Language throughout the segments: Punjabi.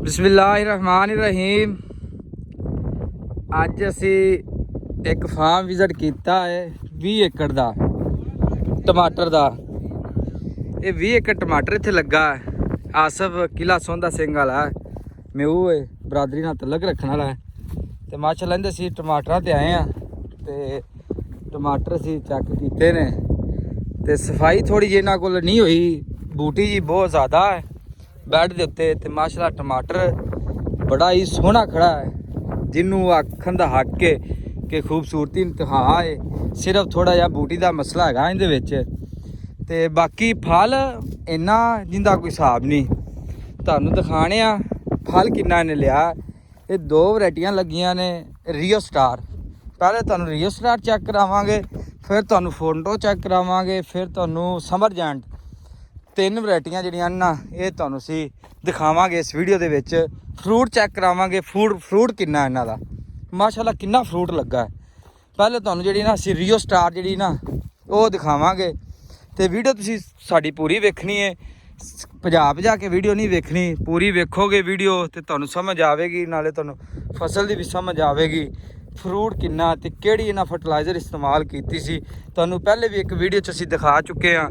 बिस्मिल्लाहिर्रहमानिर्रहीम। अज असी एक फार्म विजिट किया है 20 एकड़ का टमाटर का। ये 20 एकड़ टमाटर इत्थे लगा है। आसफ किला सोंदा सिंह वाला म्यू है, बरादरी नाल तलक रखने वाला है। तो माशाअल्लाह इंदे असी टमाटर ते आए हैं तो टमाटर असी चेक किए ने। तो सफाई थोड़ी जी इन्हां कोल नहीं हुई, बूटी जी बहुत ज़्यादा है बैड के उत्ते। तो माशाअल्लाह टमाटर बड़ा ही सोहना खड़ा है, जिन्हों आखन दा हक है कि खूबसूरती इंतहा है। सिर्फ थोड़ा जिहा बूटी का मसला है इहदे विच। ते बाकी फल इन्ना जिंदा कोई हिसाब नहीं। तुहानूं दिखाने आ फल किन्ना इन्हें लिया। ये 2 वैरायटियां लगियां ने रियो स्टार। पहले तुहानूं रियो स्टार चेक करावांगे, फिर तुहानूं फोटो चेक करावांगे, फिर तुहानूं समर जैंट। 3 वैरायटियां जिहड़ियां ना ये तुहानूं असीं दिखावांगे इस वीडियो दे विच। फ्रूट चेक करावांगे, फ्रूट किन्ना इन्हां दा, माशाअल्लाह किन्ना फ्रूट लगा है। पहले तुहानूं जिहड़ी ना असीं रियो स्टार जिहड़ी ना वो दिखावांगे। तो वीडियो तुसीं साडी पूरी वेखनी है, भजा के वीडियो नहीं वेखनी। पूरी वेखोगे वीडियो तो तुहानूं समझ आवेगी, नाले तुहानूं फसल की भी समझ आवेगी फ्रूट किन्ना ते किहड़ी इन्हां फर्टिलाइज़र इस्तेमाल कीती सी। तुहानूं पहले भी एक वीडियो च असीं दिखा चुके हैं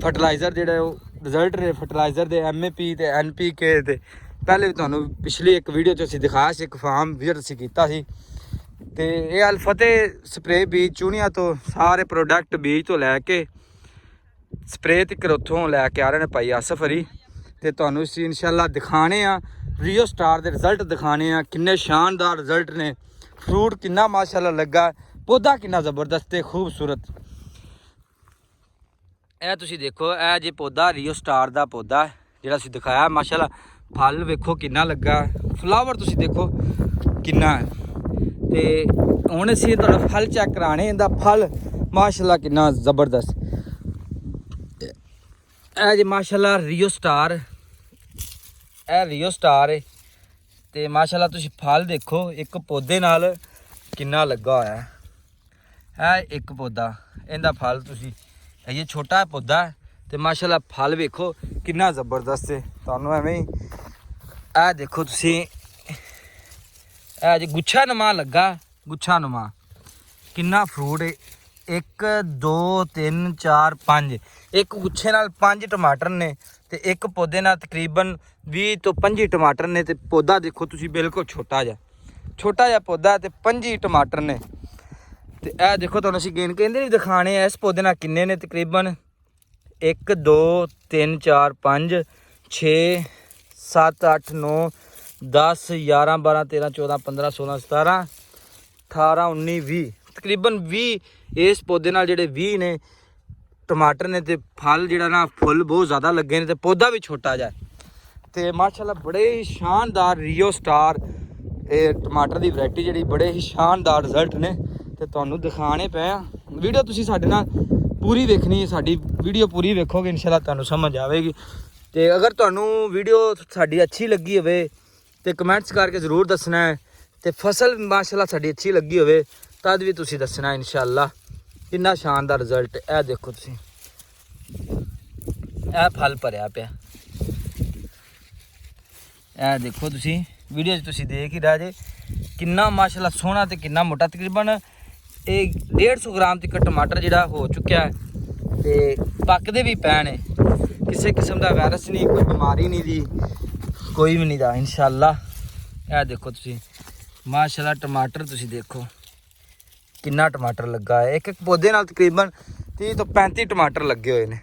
फर्टिलाइज़र जिहड़े रिजल्ट ने फर्टिलाइज़र दे MAP ते NPK ते। पहले भी तुहानूं पिछली एक वीडियो च असीं दिखाया सी, एक फार्म विजिट असीं कीता सी। ते ये अल फतेह स्प्रे बीज चूनिया तो सारे प्रोडक्ट बीज तो लैके स्प्रे तक उत्थों लैके आ रहे हैं भाई आसफ अली। तो तुहानूं इसी इंशाअल्लाह दिखाने आ रियो स्टार के रिजल्ट दिखाने आ, किन्ने शानदार रिजल्ट ने। फ्रूट किन्ना माशाअल्लाह लगा, पौधा किन्ना ज़बरदस्त है खूबसूरत। यह तुसीं देखो, यह जे पौधा रियो स्टार का पौधा है जिहड़ा असीं दिखाया। माशाअल्लाह फल वेखो किन्ना लगा, फ्लावर तुसीं देखो किन्ना है। तो हुण असीं तुहानूं फल चेक कराने, इहदा फल माशाअल्लाह किन्ना ज़बरदस्त। यह जी माशाअल्लाह रियो स्टार, यह रियो स्टार है। तो माशाअल्लाह तुसीं फल देखो एक पौधे नाल किन्ना लगा होया है। एक पौधा, इहदा फल तुसीं ये छोटा पौधा है। तो माशाअल्लाह फल वेखो किन्ना ज़बरदस्त है। तुहानूं एवें ही यह देखो तुसीं, यह जी गुच्छा नुमा लगा, गुच्छा नुमा किन्ना फ्रूट है। 1 2 3 4 5 एक गुच्छे नाल 5 टमाटर ने, तो एक पौधे नाल तकरीबन 20 तो 25 टमाटर ने। तो पौधा देखो तुसीं बिल्कुल छोटा जिहा पौधा है, तो 25 टमाटर ने। तो यह देखो तुहानूं असीं गिन के नहीं दिखाने इस पौधे नाल किन्ने ने। तकरीबन 1 2 3 4 5 6 7 8 9 10 11 12 13 14 15 16 17 18 19 20 तकरीबन 20 इस पौधे नाल जिहड़े 20 ने टमाटर ने। तो फल जिहड़ा ना फुल बहुत ज़्यादा लगे ने, तो पौधा भी छोटा जिहा। तो माशाअल्लाह बड़े ही शानदार रियो स्टार ये टमाटर की वैरायटी जिहड़ी, बड़े ही शानदार रिजल्ट ने। तो तुहानूं दिखाने पे वीडियो तुसीं साडे नाल पूरी वेखनी है। साडी वीडियो पूरी वेखोगे इंशाअल्लाह तुहानूं समझ आवेगी। तो अगर तुहानूं वीडियो साडी अच्छी लगी होवे तो कमेंट्स करके ज़रूर दसना है। तो फसल माशाअल्लाह साडी अच्छी लगी होवे तद भी तुसीं दसना इंशाअल्लाह किन्ना शानदार रिजल्ट। यह देखो तुसीं, यह फल भरिया पिया। यह देखो तुसीं वीडियो तुसीं देख ही रहे जे किन्ना माशाअल्लाह सोहना ते किन्ना मोटा। तकरीबन 150 ग्राम तक टमाटर जिहड़ा हो चुका है। तो पकदे भी पै ने, किसी किस्म का वायरस नहीं, कोई बीमारी नहीं दी, कोई भी नहीं दा इंशाअल्लाह। यह देखो तुसीं माशाअल्लाह टमाटर तुसीं देखो किन्ना टमाटर लगा है। एक पौधे नाल तकरीबन 30 तो 35 टमाटर लगे हुए हैं।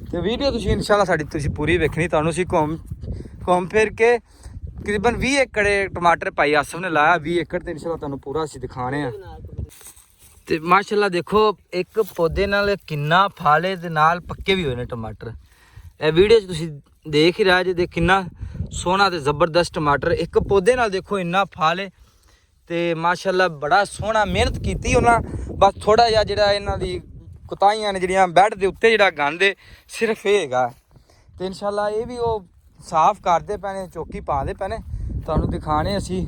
तो वीडियो तुसीं इंशाअल्लाह साडी तुसीं पूरी वेखनी। तुहानूं असीं घूम फिर के तकरीबन 20 एकड़ टमाटर भाई आसफ ने लाया, 20 एकड़। तो इंशाअल्लाह तुहानूं पूरा असीं दिखाने हैं। तो माशाअल्लाह देखो एक पौधे नाल किन्ना फल है, ते नाल पक्के भी हुए ने टमाटर। यह वीडियो तुसीं देख ही रहे जे किन्ना सोहना ते ज़बरदस्त टमाटर। एक पौधे नाल देखो इन्ना फल है। तो माशाअल्लाह बड़ा सोहना मेहनत की उन्हें। बस थोड़ा जिहा जिहड़ा इन्हां दी कुताइयां ने जिहड़ियां बैड दे उत्ते जिहड़ा गंद है सिर्फ ये हैगा। तो इंशाअल्लाह ये भी वो साफ करते पे ने, चौकी पाते पे ने। तुहानूं दिखाने असीं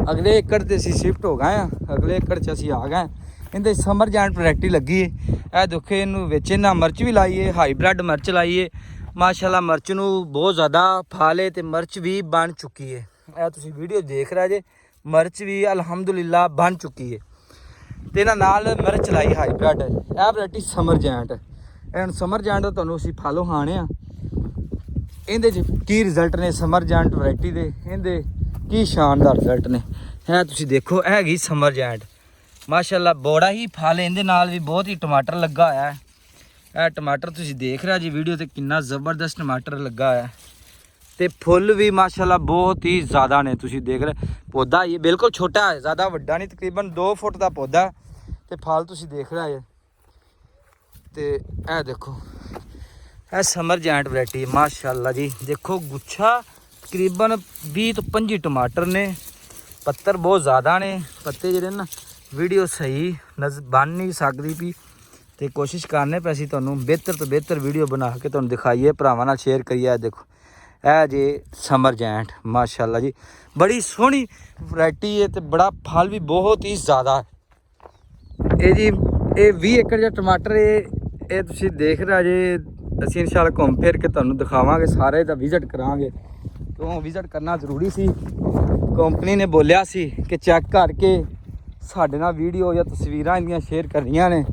अगले एकड़ ते असीं शिफ्ट हो गए हैं, अगले एकड़ च असीं आ गए। इहदे समर जैंट वैरायटी लगी है। यह देखो इनू विच इन्हां मिर्च भी लाई है, हाईब्रिड मिर्च लाई है। ਮਾਸ਼ਾਅੱਲਾ ਮਿਰਚ ਨੂੰ ਬਹੁਤ ਜ਼ਿਆਦਾ ਫਲ ਹੈ ਤੇ ਮਿਰਚ ਵੀ ਬਣ ਚੁੱਕੀ ਹੈ। ਇਹ ਤੁਸੀਂ ਵੀਡੀਓ ਦੇਖ ਰਹੇ ਜੇ, ਮਿਰਚ ਵੀ ਅਲਹਮਦੁਲਿਲਾ ਬਣ ਚੁੱਕੀ ਹੈ। ਤੇ ਇਹਨਾਂ ਨਾਲ ਮਿਰਚ ਲਾਈ ਹਾਈਬ੍ਰਿਡ, ਇਹ variety summer giant. And summer giant ਦਾ ਤੁਹਾਨੂੰ ਅਸੀਂ ਫਾਲੋ ਖਾਣੇ ਆ, ਇਹਦੇ 'ਚ ਕੀ ਰਿਜ਼ਲਟ ਨੇ ਸਮਰ ਜੈਂਟ ਵੈਰਾਈਟੀ ਦੇ, ਇਹਦੇ ਕੀ ਸ਼ਾਨਦਾਰ ਰਿਜ਼ਲਟ ਨੇ। ਇਹ ਤੁਸੀਂ ਦੇਖੋ, ਇਹ ਹੈਗੀ ਸਮਰ ਜੈਂਟ ਮਾਸ਼ਾਅੱਲਾ, ਬੜਾ ਹੀ ਫਲ ਇਹਦੇ ਨਾਲ ਵੀ ਬਹੁਤ ਹੀ ਟਮਾਟਰ ਲੱਗਾ ਹੋਇਆ ਹੈ। ਇਹ ਟਮਾਟਰ ਤੁਸੀਂ ਦੇਖ ਰਹੇ ਜੀ ਵੀਡੀਓ ਤੇ, ਕਿੰਨਾ ਜ਼ਬਰਦਸਤ ਟਮਾਟਰ ਲੱਗਾ ਹੋਇਆ ਤੇ ਫੁੱਲ ਵੀ ਮਾਸ਼ਾਅੱਲਾ ਬਹੁਤ ਹੀ ਜ਼ਿਆਦਾ ਨੇ। ਤੁਸੀਂ ਦੇਖ ਰਹੇ ਪੌਦਾ ਇਹ ਬਿਲਕੁਲ ਛੋਟਾ ਹੈ, ਜ਼ਿਆਦਾ ਵੱਡਾ ਨਹੀਂ, ਤਕਰੀਬਨ 2 ਫੁੱਟ ਦਾ ਪੌਦਾ ਤੇ ਫਲ ਤੁਸੀਂ ਦੇਖ ਰਹੇ ਜੇ। ਤੇ ਇਹ ਦੇਖੋ, ਇਹ ਸਮਰ ਜੈਂਟ ਵੈਰਾਈਟੀ ਮਾਸ਼ਾਅੱਲਾ ਜੀ। ਦੇਖੋ ਗੁੱਛਾ ਤਕਰੀਬਨ 20 ਤੋਂ 25 ਟਮਾਟਰ ਨੇ, ਪੱਤਰ ਬਹੁਤ ਜ਼ਿਆਦਾ ਨੇ। ਪੱਤੇ ਜਿਹੜੇ ਨਾ ਵੀਡੀਓ ਸਹੀ ਬਣ ਨਹੀਂ ਸਕਦੀ ਵੀ, ਤੇ ਕੋਸ਼ਿਸ਼ ਕਰਨੇ ਪਏ ਅਸੀਂ ਤੁਹਾਨੂੰ ਬਿਹਤਰ ਤੋਂ ਬਿਹਤਰ ਵੀਡੀਓ ਬਣਾ ਕੇ ਤੁਹਾਨੂੰ ਦਿਖਾਈਏ, ਭਰਾਵਾਂ ਨਾਲ ਸ਼ੇਅਰ ਕਰੀਏ। ਦੇਖੋ ਇਹ ਜੇ ਸਮਰ ਜੈਂਟ ਮਾਸ਼ਾਅੱਲਾ ਜੀ, ਬੜੀ ਸੋਹਣੀ ਵੈਰਾਈਟੀ ਹੈ ਤੇ ਬੜਾ ਫਲ ਵੀ ਬਹੁਤ ਹੀ ਜ਼ਿਆਦਾ ਹੈ। ਇਹ ਜੀ ਇਹ 20 ਏਕੜ ਦਾ ਟਮਾਟਰ ਇਹ ਤੁਸੀਂ ਦੇਖ ਰਹੇ ਜੇ। ਅਸੀਂ ਇਨਸ਼ਾਅੱਲਾ ਘੁੰਮ ਫਿਰ ਕੇ ਤੁਹਾਨੂੰ ਦਿਖਾਵਾਂਗੇ, ਸਾਰੇ ਦਾ ਵਿਜ਼ਿਟ ਕਰਾਂਗੇ, ਕਿਉਂ ਵਿਜ਼ਿਟ ਕਰਨਾ ਜ਼ਰੂਰੀ ਸੀ। ਕੰਪਨੀ ਨੇ ਬੋਲਿਆ ਸੀ ਕਿ ਚੈੱਕ ਕਰਕੇ ਸਾਡੇ ਨਾਲ ਵੀਡੀਓ ਜਾਂ ਤਸਵੀਰਾਂ ਇਹਦੀਆਂ ਸ਼ੇਅਰ ਕਰਨੀਆਂ ਨੇ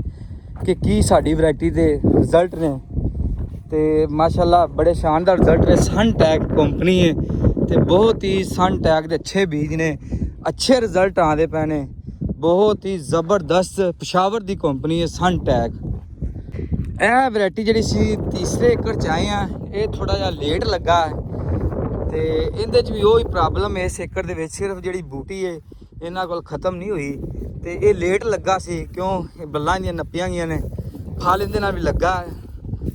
ਕਿ ਕੀ ਸਾਡੀ ਵੈਰਾਈਟੀ ਦੇ ਰਿਜ਼ਲਟ ਨੇ। ਤੇ ਮਾਸ਼ਾਅੱਲਾ ਬੜੇ ਸ਼ਾਨਦਾਰ ਰਿਜ਼ਲਟ ਨੇ। ਸਨ ਟੈਗ ਕੰਪਨੀ ਹੈ ਤੇ ਬਹੁਤ ਹੀ ਸਨ ਟੈਗ ਦੇ ਅੱਛੇ ਬੀਜ ਨੇ, ਅੱਛੇ ਰਿਜ਼ਲਟ ਆਉਂਦੇ ਪਏ ਨੇ, ਬਹੁਤ ਹੀ ਜ਼ਬਰਦਸਤ ਪਸ਼ਾਵਰ ਦੀ ਕੰਪਨੀ ਹੈ ਸਨ ਟੈਗ। ਇਹ ਵੈਰਾਈਟੀ ਜਿਹੜੀ ਸੀ ਤੀਸਰੇ ਏਕੜ 'ਚ ਆਏ ਆ, ਇਹ ਥੋੜਾ ਜਿਹਾ ਲੇਟ ਲੱਗਾ ਤੇ ਇਹਦੇ 'ਚ ਵੀ ਉਹੀ ਪ੍ਰੋਬਲਮ ਹੈ। ਇਸ ਏਕੜ ਦੇ ਵਿੱਚ ਸਿਰਫ ਜਿਹੜੀ ਬੂਟੀ ਹੈ ਇਹਨਾਂ ਕੋਲ ਖ਼ਤਮ ਨਹੀਂ ਹੋਈ ਤੇ ਇਹ ਲੇਟ ਲੱਗਾ ਸੀ, ਕਿਉਂ ਬੱਲਾਂ ਦੀਆਂ ਨੱਪੀਆਂ ਗਈਆਂ ਨੇ। ਫਲ ਇਹਦੇ ਨਾਲ ਵੀ ਲੱਗਾ,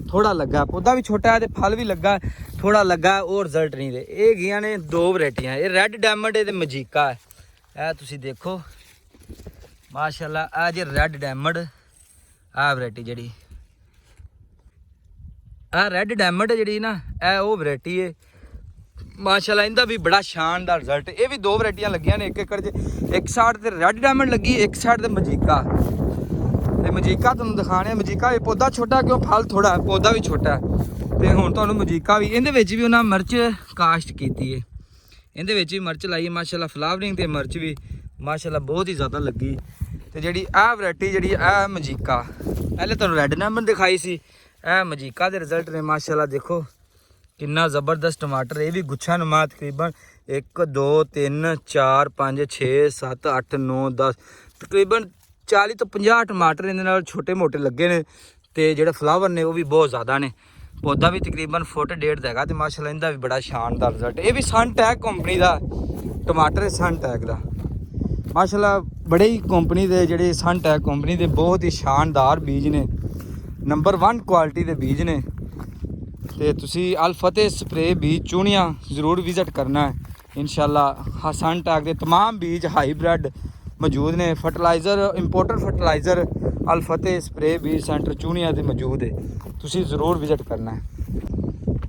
ਥੋੜਾ ਲੱਗਾ, ਪੌਦਾ ਵੀ ਛੋਟਾ ਹੈ ਤੇ ਫਲ ਵੀ ਲੱਗਾ, ਥੋੜਾ ਲੱਗਾ, ਉਹ ਰਿਜ਼ਲਟ ਨਹੀਂ ਦੇ। ਇਹ ਗਈਆਂ ਨੇ 2 ਵੈਰਾਈਟੀਆਂ, ਇਹ ਰੈੱਡ ਡਾਇਮੰਡ ਤੇ ਮਜੀਕਾ ਹੈ। ਇਹ ਤੁਸੀਂ ਦੇਖੋ ਮਾਸ਼ਾਅੱਲਾ, ਆ ਜੇ ਰੈੱਡ ਡਾਇਮੰਡ, ਆ ਵੈਰਾਈਟੀ ਜਿਹੜੀ ਆ ਰੈੱਡ ਡਾਇਮੰਡ ਜਿਹੜੀ ਨਾ, ਇਹ ਉਹ ਵੈਰਾਈਟੀ ਹੈ ਮਾਸ਼ਾਅੱਲਾ, ਇਹਦਾ ਵੀ ਬੜਾ ਸ਼ਾਨਦਾਰ ਰਿਜ਼ਲਟ। ਇਹ ਵੀ 2 ਵੈਰਾਈਟੀਆਂ ਲੱਗੀਆਂ ਨੇ 1 ਏਕੜ 'ਚ, ਇੱਕ ਸਾਈਡ ਤੇ ਰੈੱਡ ਡਾਇਮੰਡ ਲੱਗੀ, ਇੱਕ ਸਾਈਡ ਤੇ ਮਜੀਕਾ। ਤੇ ਮਜੀਕਾ ਤੁਹਾਨੂੰ ਦਿਖਾਣੇ, ਮਜੀਕਾ ਇਹ ਪੌਦਾ ਛੋਟਾ ਕਿਉਂ ਫਲ ਥੋੜਾ, ਪੌਦਾ ਵੀ ਛੋਟਾ। ਤੇ ਹੁਣ ਤੁਹਾਨੂੰ ਮਜੀਕਾ ਵੀ, ਇਹਦੇ ਵਿੱਚ ਵੀ ਉਹਨਾਂ ਮਿਰਚ ਕਾਸ਼ਟ ਕੀਤੀ ਹੈ, ਇਹਦੇ ਵਿੱਚ ਵੀ ਮਿਰਚ ਲਾਈ ਮਾਸ਼ਾਅੱਲਾ, ਫਲਾਵਰਿੰਗ ਤੇ ਮਿਰਚ ਵੀ ਮਾਸ਼ਾਅੱਲਾ ਬਹੁਤ ਹੀ ਜ਼ਿਆਦਾ ਲੱਗੀ। ਤੇ ਜਿਹੜੀ ਆਹ ਵੈਰਾਈਟੀ ਜਿਹੜੀ ਆ ਮਜੀਕਾ, ਪਹਿਲੇ ਤੁਹਾਨੂੰ ਰੈੱਡ ਡਾਇਮੰਡ ਦਿਖਾਈ ਸੀ, ਇਹ ਮਜੀਕਾ ਦੇ ਰਿਜ਼ਲਟ ਨੇ ਮਾਸ਼ਾਅੱਲਾ। ਦੇਖੋ ਕਿੰਨਾ ਜ਼ਬਰਦਸਤ ਟਮਾਟਰ, ਇਹ ਵੀ ਗੁੱਛਾ ਨੁਮਾ ਤਕਰੀਬਨ 1 2 3 4 5 6 7 8 9 10 ਤਕਰੀਬਨ 40 ਤੋਂ 50 ਟਮਾਟਰ ਇਹਦੇ ਨਾਲ ਛੋਟੇ ਮੋਟੇ ਲੱਗੇ ਨੇ। ਤੇ ਜਿਹੜੇ ਫਲਾਵਰ ਨੇ ਉਹ ਵੀ ਬਹੁਤ ਜ਼ਿਆਦਾ ਨੇ, ਪੌਦਾ ਵੀ ਤਕਰੀਬਨ 1.5 ਫੁੱਟ ਦਾ ਹੈਗਾ ਤੇ ਮਾਸ਼ਾਅੱਲਾ ਇਹਦਾ ਵੀ ਬੜਾ ਸ਼ਾਨਦਾਰ ਰਿਜ਼ਲਟ। ਇਹ ਵੀ ਸਨ ਟੈਗ ਕੰਪਨੀ ਦਾ ਟਮਾਟਰ ਹੈ, ਸਨ ਟੈਗ ਦਾ ਮਾਸ਼ਾਅੱਲਾ। ਬੜੇ ਹੀ ਕੰਪਨੀ ਦੇ ਜਿਹੜੇ ਸਨ ਟੈਗ ਕੰਪਨੀ ਦੇ ਬਹੁਤ ਹੀ ਸ਼ਾਨਦਾਰ ਬੀਜ ਨੇ, ਨੰਬਰ 1 ਕੁਆਲਿਟੀ ਦੇ ਬੀਜ ਨੇ। ਤੇ ਤੁਸੀਂ ਅਲ ਫਤਿਹ ਸਪਰੇ ਬੀਜ ਚੂਣੀਆਂ ਜ਼ਰੂਰ ਵਿਜ਼ਿਟ ਕਰਨਾ ਹੈ ਇਨਸ਼ਾਅੱਲਾ। ਸਨ ਟੈਗ ਦੇ तमाम ਬੀਜ ਹਾਈਬ੍ਰਿਡ ਮੌਜੂਦ ਨੇ। ਫਰਟੀਲਾਈਜ਼ਰ ਇੰਪੋਰਟਡ ਫਰਟੀਲਾਈਜ਼ਰ ਅਲ ਫਤਿਹ ਸਪਰੇ ਬੀਜ ਸੈਂਟਰ ਚੂਣੀਆਂ ਦੇ ਮੌਜੂਦ ਹੈ, ਤੁਸੀਂ ਜ਼ਰੂਰ ਵਿਜ਼ਿਟ ਕਰਨਾ ਹੈ।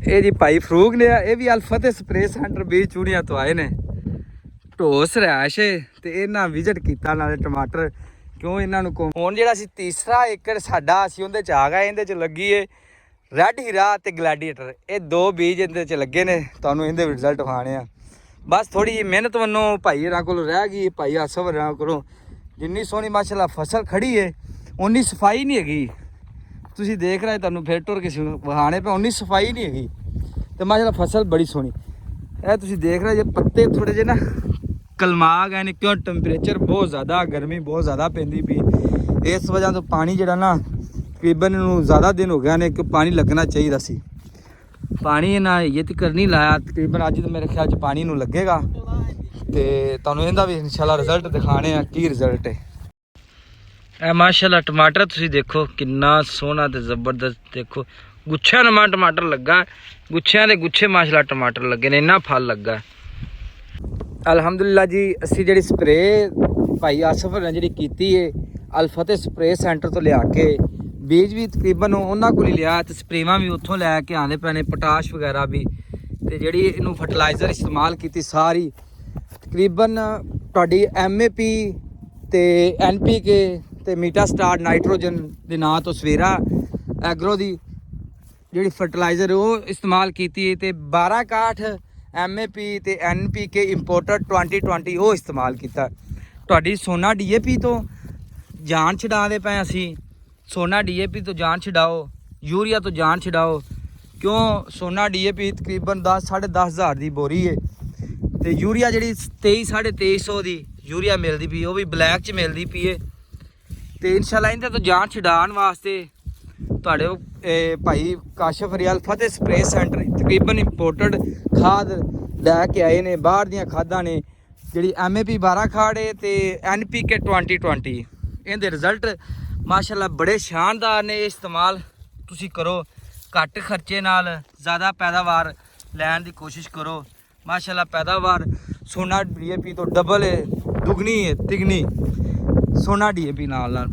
ਇਹ ਜੀ ਭਾਈ ਫਰੂਕ ਨੇ, ਇਹ ਵੀ ਅਲ ਫਤਿਹ ਸਪਰੇ ਸੈਂਟਰ ਬੀਜ ਚੂਣੀਆਂ ਤੋਂ ਆਏ ਨੇ। ਢੋਸ ਰਿਹਾਇਸ਼ ਤੇ ਇਹਨਾਂ ਵਿਜ਼ਿਟ ਕੀਤਾ ਨਾਲੇ ਟਮਾਟਰ, ਕਿਉਂ ਇਹਨਾਂ ਨੂੰ ਹੁਣ ਜਿਹੜਾ ਅਸੀਂ ਤੀਸਰਾ ਏਕੜ ਸਾਡਾ ਅਸੀਂ ਉਹਦੇ 'ਚ ਆ ਗਏ। ਇਹਦੇ 'ਚ ਲੱਗੀ ਏ ਰੈੱਡ ਹੀਰਾ ਤੇ ਗਲੈਡੀਏਟਰ, ਇਹ 2 ਬੀਜ ਇਹਦੇ 'ਚ ਲੱਗੇ ਨੇ, ਤੁਹਾਨੂੰ ਇਹਦੇ ਰਿਜ਼ਲਟ ਵਿਖਾਣੇ ਆ। ਬਸ ਥੋੜੀ ਜਿਹੀ ਮਿਹਨਤ ਵੱਲੋਂ ਭਾਈ ਹੋਰਾਂ ਕੋਲੋਂ ਰਹਿ ਗਈ, ਭਾਈ ਆਸਫ ਹੋਰਾਂ ਕੋਲੋਂ। ਜਿੰਨੀ ਸੋਹਣੀ ਮਾਸ਼ਾਅੱਲਾ ਫਸਲ ਖੜੀ ਏ, ਉਨੀ ਸਫਾਈ ਨਹੀਂ ਹੈਗੀ। ਤੁਸੀਂ ਦੇਖ ਰਹੇ ਤੁਹਾਨੂੰ ਫਿਰ ਟੁਰ ਕਿਸੇ ਨੂੰ ਵਿਖਾਣੇ ਪਏ, ਉਨੀ ਸਫਾਈ ਨਹੀਂ ਹੈਗੀ ਤੇ ਮਾਸ਼ਾਅੱਲਾ ਫਸਲ ਬੜੀ ਸੋਹਣੀ। ਇਹ ਤੁਸੀਂ ਦੇਖ ਰਹੇ ਜੇ ਪੱਤੇ ਥੋੜੇ ਜਿਹੇ ਨਾ ਕਲਮਾ ਗਏ ਨੇ, ਕਿਉਂ ਟੈਂਪਰੇਚਰ ਬਹੁਤ ਜ਼ਿਆਦਾ, ਗਰਮੀ ਬਹੁਤ ਜ਼ਿਆਦਾ ਪੈਂਦੀ ਪਈ, ਇਸ ਵਜ੍ਹਾ ਤੋਂ ਪਾਣੀ ਜਿਹੜਾ ਨਾ ਤਕਰੀਬਨ ਇਹਨੂੰ ਜ਼ਿਆਦਾ ਦਿਨ ਹੋ ਗਿਆ ਨੇ ਕਿ ਪਾਣੀ ਲੱਗਣਾ ਚਾਹੀਦਾ ਸੀ। ਪਾਣੀ ਇਹਨਾਂ ਇਹ ਤੱਕ ਨਹੀਂ ਲਾਇਆ, ਤਕਰੀਬਨ ਅੱਜ ਤਾਂ ਮੇਰੇ ਖਿਆਲ 'ਚ ਪਾਣੀ ਨੂੰ ਲੱਗੇਗਾ ਤੇ ਤੁਹਾਨੂੰ ਇਹਦਾ ਵੀ ਇਨਸ਼ਾਅੱਲਾ ਰਿਜ਼ਲਟ ਦਿਖਾਣੇ ਆ ਕੀ ਰਿਜ਼ਲਟ ਹੈ। ਇਹ ਮਾਸ਼ਾਅੱਲਾ ਟਮਾਟਰ ਤੁਸੀਂ ਦੇਖੋ ਕਿੰਨਾ ਸੋਹਣਾ ਤੇ ਜ਼ਬਰਦਸਤ, ਦੇਖੋ ਗੁੱਛਿਆਂ ਨਵਾਂ ਟਮਾਟਰ ਲੱਗਾ, ਗੁੱਛਿਆਂ ਦੇ ਗੁੱਛੇ ਮਾਸ਼ਾਅੱਲਾ ਟਮਾਟਰ ਲੱਗੇ ਨੇ, ਇੰਨਾ ਫਲ ਲੱਗਾ ਅਲਹਮਦੁਲਿਲਾ ਜੀ। ਅਸੀਂ ਜਿਹੜੀ ਸਪਰੇ ਭਾਈ ਆਸਫ ਨੇ ਜਿਹੜੀ ਕੀਤੀ ਹੈ ਅਲ ਫਤਿਹ ਸਪਰੇ ਸੈਂਟਰ ਤੋਂ ਲਿਆ ਕੇ, ਬੀਜ ਵੀ ਤਕਰੀਬਨ ਉਹਨਾਂ ਕੋਲ ਹੀ ਲਿਆ ਤੇ ਸਪਰੇਵਾਂ ਵੀ ਉੱਥੋਂ ਲੈ ਕੇ ਆਉਂਦੇ ਪਏ ਨੇ, ਪੋਟਾਸ਼ ਵਗੈਰਾ ਵੀ। ਤੇ ਜਿਹੜੀ ਇਹਨੂੰ ਫਰਟੀਲਾਈਜ਼ਰ ਇਸਤੇਮਾਲ ਕੀਤੀ ਸਾਰੀ ਤਕਰੀਬਨ ਤੁਹਾਡੀ MAP ਤੇ NPK ਤੇ ਮੀਟਾ ਸਟਾਰ ਨਾਈਟ੍ਰੋਜਨ ਦੇ ਨਾਂ ਤੋਂ ਸਵੇਰਾ ਐਗਰੋ ਦੀ ਜਿਹੜੀ ਫਰਟੀਲਾਈਜ਼ਰ ਉਹ ਇਸਤੇਮਾਲ ਕੀਤੀ ਤੇ 1261 MAP ਤੇ NPK ਇੰਪੋਰਟਡ 2020 ਉਹ ਇਸਤੇਮਾਲ ਕੀਤਾ। ਤੁਹਾਡੀ ਸੋਨਾ DAP ਤੋਂ ਜਾਨ ਛਡਾਉਂਦੇ ਪਏ ਅਸੀਂ। ਸੋਨਾ DAP ਤੋਂ ਜਾਨ ਛਡਾਓ, ਯੂਰੀਆ ਤੋਂ ਜਾਨ ਛਡਾਓ। ਕਿਉਂ? ਸੋਨਾ DAP ਤਕਰੀਬਨ 10-10.5 ਦੀ ਬੋਰੀ ਹੈ ਤੇ ਯੂਰੀਆ ਜਿਹੜੀ 23-2350 ਦੀ ਯੂਰੀਆ ਮਿਲਦੀ ਪਈ, ਉਹ ਵੀ ਬਲੈਕ 'ਚ ਮਿਲਦੀ ਪਈ ਹੈ। ਤੇ ਇਨਸ਼ਾਅੱਲਾ ਇਹਦੇ ਤੋਂ ਜਾਨ ਛਡਾਉਣ ਵਾਸਤੇ ਤੁਹਾਡੇ ਭਾਈ ਕਾਸ਼ਫ ਰਿਆਲ ਫਤਿਹ ਸਪਰੇ ਸੈਂਟਰ ਤਕਰੀਬਨ ਇੰਪੋਰਟਡ ਖਾਦ ਲੈ ਕੇ ਆਏ ਨੇ, ਬਾਹਰ ਦੀਆਂ ਖਾਦਾਂ ਨੇ ਜਿਹੜੀ MAP 1261 ਤੇ NPK 2020। ਇਹਦੇ ਰਿਜ਼ਲਟ ਮਾਸ਼ਾਅੱਲਾ ਬੜੇ ਸ਼ਾਨਦਾਰ ਨੇ। ਇਸਤੇਮਾਲ ਤੁਸੀਂ ਕਰੋ, ਘੱਟ ਖਰਚੇ ਨਾਲ ਜ਼ਿਆਦਾ ਪੈਦਾਵਾਰ ਲੈਣ ਦੀ ਕੋਸ਼ਿਸ਼ ਕਰੋ। ਮਾਸ਼ਾਅੱਲਾ ਪੈਦਾਵਾਰ ਸੋਨਾ DAP ਤੋਂ ਡਬਲ ਹੈ, ਦੁਗਣੀ ਹੈ, ਤਿਗਣੀ ਸੋਨਾ DAP ਨਾਲ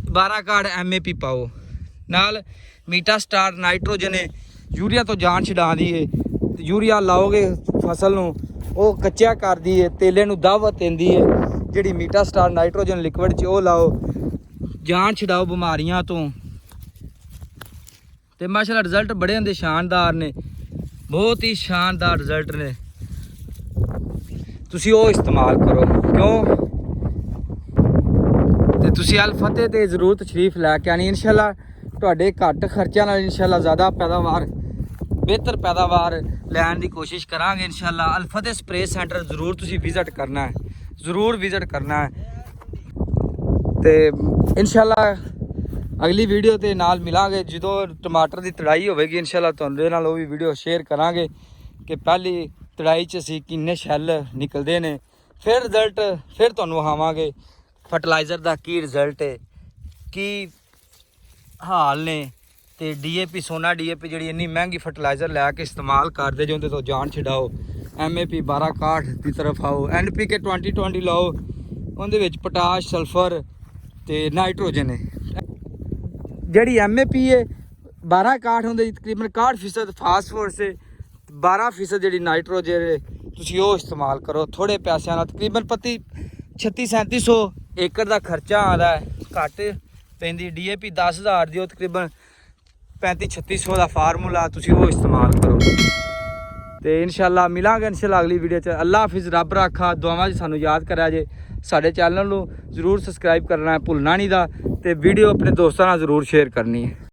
1261 MAP ਪਾਓ, ਨਾਲ ਮੀਟਾ ਸਟਾਰ ਨਾਈਟ੍ਰੋਜਨ ਹੈ, ਯੂਰੀਆ ਤੋਂ ਜਾਨ ਛਡਾਉਂਦੀ ਹੈ। ਯੂਰੀਆ ਲਾਓਗੇ ਫਸਲ ਨੂੰ ਉਹ ਕੱਚਾ ਕਰਦੀ ਹੈ, ਤੇਲੇ ਨੂੰ ਦਾਵਤ ਦਿੰਦੀ ਹੈ। ਜਿਹੜੀ ਮੀਟਾ ਸਟਾਰ ਨਾਈਟ੍ਰੋਜਨ ਲਿਕਵਿਡ 'ਚ ਉਹ ਲਾਓ, ਜਾਨ ਛਡਾਓ ਬਿਮਾਰੀਆਂ ਤੋਂ। ਤੇ ਮਾਸ਼ਾਅੱਲਾ ਰਿਜ਼ਲਟ ਬੜੇ ਹੁੰਦੇ ਸ਼ਾਨਦਾਰ ਨੇ, ਬਹੁਤ ਹੀ ਸ਼ਾਨਦਾਰ ਰਿਜ਼ਲਟ ਨੇ। ਤੁਸੀਂ ਉਹ ਇਸਤੇਮਾਲ ਕਰੋ। ਕਿਉਂ? ਤੇ ਤੁਸੀਂ ਅਲ ਫਤਿਹ ਤੇ ਜ਼ਰੂਰ ਤਸ਼ਰੀਫ ਲੈ ਕੇ ਆਣੀ। ਇਨਸ਼ਾਅੱਲਾ ਤੁਹਾਡੇ ਘੱਟ ਖਰਚਿਆਂ ਨਾਲ ਇਨਸ਼ਾਅੱਲਾ ਜ਼ਿਆਦਾ ਪੈਦਾਵਾਰ, ਬਿਹਤਰ ਪੈਦਾਵਾਰ ਲੈਣ ਦੀ ਕੋਸ਼ਿਸ਼ ਕਰਾਂਗੇ ਇਨਸ਼ਾਅੱਲਾ। ਅਲ ਫਤਿਹ ਸਪਰੇ ਸੈਂਟਰ ਜ਼ਰੂਰ ਤੁਸੀਂ ਵਿਜ਼ਿਟ ਕਰਨਾ ਹੈ, ਜ਼ਰੂਰ ਵਿਜ਼ਿਟ ਕਰਨਾ ਹੈ। ਤੇ ਇਨਸ਼ਾਅੱਲਾ ਅਗਲੀ ਵੀਡੀਓ ਤੇ ਨਾਲ ਮਿਲਾਂਗੇ ਜਦੋਂ ਟਮਾਟਰ ਦੀ ਤੜਾਈ ਹੋਵੇਗੀ। ਇਨਸ਼ਾਅੱਲਾ ਤੁਹਾਡੇ ਨਾਲ ਉਹ ਵੀ ਵੀਡੀਓ ਸ਼ੇਅਰ ਕਰਾਂਗੇ ਕਿ ਪਹਿਲੀ ਤੜਾਈ 'ਚ ਅਸੀਂ ਕਿੰਨੇ ਸ਼ੈੱਲ ਨਿਕਲਦੇ ਨੇ। ਫਿਰ ਰਿਜ਼ਲਟ ਫਿਰ ਤੁਹਾਨੂੰ ਵਿਖਾਵਾਂਗੇ ਫਰਟੀਲਾਈਜ਼ਰ ਦਾ ਕੀ ਰਿਜ਼ਲਟ ਹੈ, ਕੀ ਹਾਲ ਨੇ। ਤੇ DAP ਸੋਨਾ DAP ਜਿਹੜੀ ਇੰਨੀ ਮਹਿੰਗੀ ਫਰਟੀਲਾਈਜ਼ਰ ਲੈ ਕੇ ਇਸਤੇਮਾਲ ਕਰਦੇ ਜੋ ਉਹਦੇ ਤੋਂ ਜਾਨ ਛਡਾਓ। MAP 1261 ਦੀ ਤਰਫ ਆਓ, NPK 2020 ਲਾਓ, ਉਹਦੇ ਵਿੱਚ ਪੋਟਾਸ਼, ਸਲਫਰ ਤੇ ਨਾਈਟ੍ਰੋਜਨ ਹੈ। ਜਿਹੜੀ MAP ਹੈ 1261 ਹੁੰਦੇ ਜੀ ਤਕਰੀਬਨ 61% ਫਾਸਫੋਰਸ ਹੈ, 12% ਜਿਹੜੀ ਨਾਈਟ੍ਰੋਜਨ ਹੈ। ਤੁਸੀਂ ਉਹ ਇਸਤੇਮਾਲ ਕਰੋ ਥੋੜੇ ਪੈਸਿਆਂ ਨਾਲ। ਤਕਰੀਬਨ 36-3700 ਏਕੜ ਦਾ ਖਰਚਾ ਆਉਂਦਾ ਹੈ, ਘੱਟ ਪੈਂਦੀ। DAP 10,000 ਦੀ, ਉਹ ਤਕਰੀਬਨ 35-3600 ਦਾ ਫਾਰਮੂਲਾ, ਤੁਸੀਂ ਉਹ ਇਸਤੇਮਾਲ ਕਰੋ। ਤੇ ਇਨਸ਼ਾਅੱਲਾ ਮਿਲਾਂਗੇ ਇਨਸ਼ਾਅੱਲਾ ਅਗਲੀ ਵੀਡੀਓ 'ਚ। ਅੱਲਾ ਹਾਫਿਜ਼, ਰੱਬ ਰਾਖਾ। ਦੁਆਵਾਂ 'ਚ ਸਾਨੂੰ ਯਾਦ ਕਰਿਆ ਜੇ। ਸਾਡੇ ਚੈਨਲ ਨੂੰ ਜ਼ਰੂਰ ਸਬਸਕ੍ਰਾਈਬ ਕਰਨਾ ਹੈ, ਭੁੱਲਣਾ ਨਹੀਂ ਦਾ। ਤੇ ਵੀਡੀਓ ਆਪਣੇ ਦੋਸਤਾਂ ਨਾਲ ਜ਼ਰੂਰ ਸ਼ੇਅਰ ਕਰਨੀ ਹੈ।